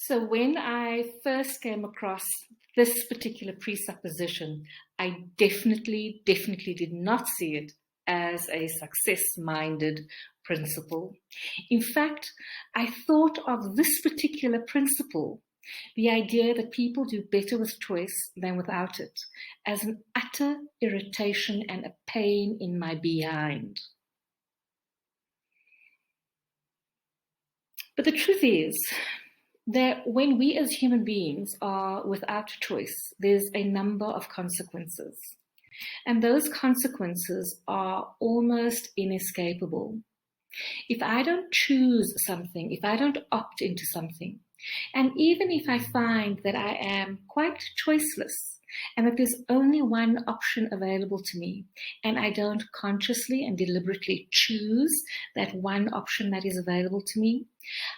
So when I first came across this particular presupposition, I definitely did not see it as a success-minded principle. In fact, I thought of this particular principle, the idea that people do better with choice than without it, as an utter irritation and a pain in my behind. But the truth is that when we as human beings are without choice, there's a number of consequences. And those consequences are almost inescapable. If I don't choose something, if I don't opt into something, and even if I find that I am quite choiceless and that there's only one option available to me, and I don't consciously and deliberately choose that one option that is available to me,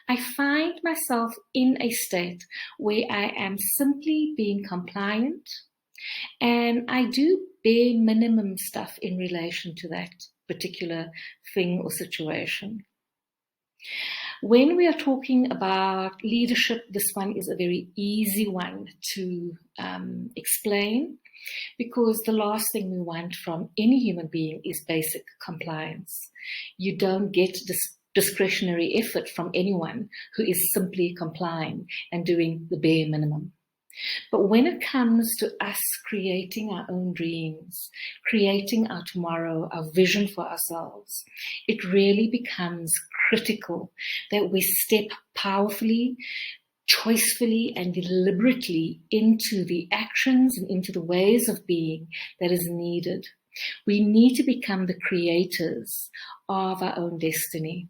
I find myself in a state where I am simply being compliant, and I do bare minimum stuff in relation to that particular thing or situation. When we are talking about leadership, this one is a very easy one to explain, because the last thing we want from any human being is basic compliance. You don't get discretionary effort from anyone who is simply complying and doing the bare minimum. But when it comes to us creating our own dreams, creating our tomorrow, our vision for ourselves, it really becomes critical that we step powerfully, choicefully, and deliberately into the actions and into the ways of being that is needed. We need to become the creators of our own destiny.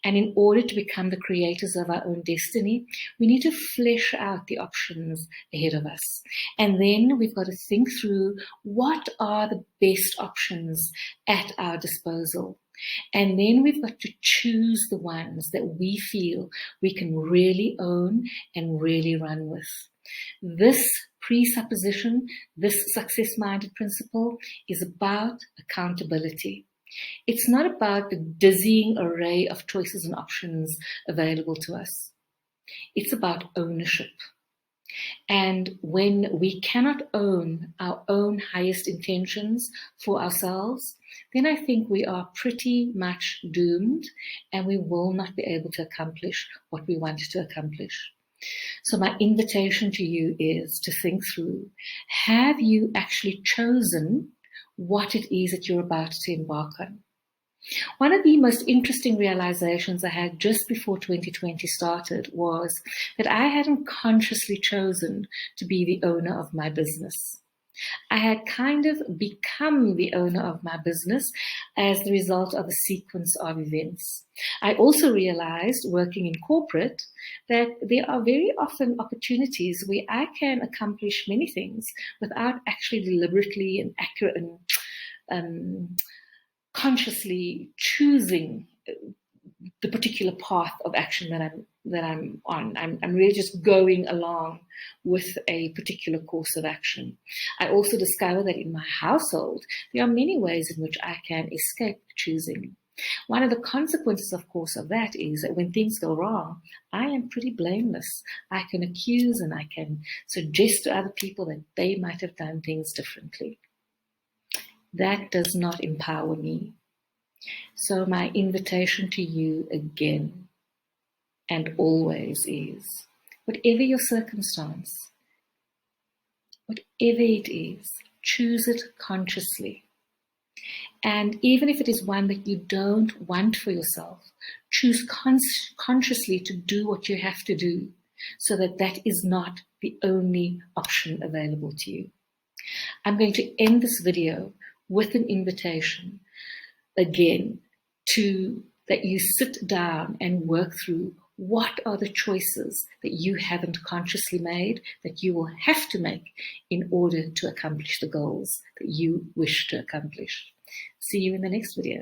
And in order to become the creators of our own destiny, we need to flesh out the options ahead of us. And then we've got to think through what are the best options at our disposal. And then we've got to choose the ones that we feel we can really own and really run with. This presupposition, this success-minded principle, is about accountability. It's not about the dizzying array of choices and options available to us. It's about ownership. And when we cannot own our own highest intentions for ourselves, then I think we are pretty much doomed, and we will not be able to accomplish what we want to accomplish. So my invitation to you is to think through, have you actually chosen what it is that you're about to embark on? One of the most interesting realizations I had just before 2020 started was that I hadn't consciously chosen to be the owner of my business. I had kind of become the owner of my business as the result of a sequence of events. I also realized, working in corporate, that there are very often opportunities where I can accomplish many things without actually deliberately and accurately consciously choosing the particular path of action that I'm on. I'm really just going along with a particular course of action. I also discover that in my household, there are many ways in which I can escape choosing. One of the consequences, of course, of that is that when things go wrong, I am pretty blameless. I can accuse and I can suggest to other people that they might have done things differently. That does not empower me. So my invitation to you again and always is, whatever your circumstance, whatever it is, choose it consciously. And even if it is one that you don't want for yourself, choose consciously to do what you have to do so that that is not the only option available to you. I'm going to end this video with an invitation again to that you sit down and work through what are the choices that you haven't consciously made that you will have to make in order to accomplish the goals that you wish to accomplish. See you in the next video.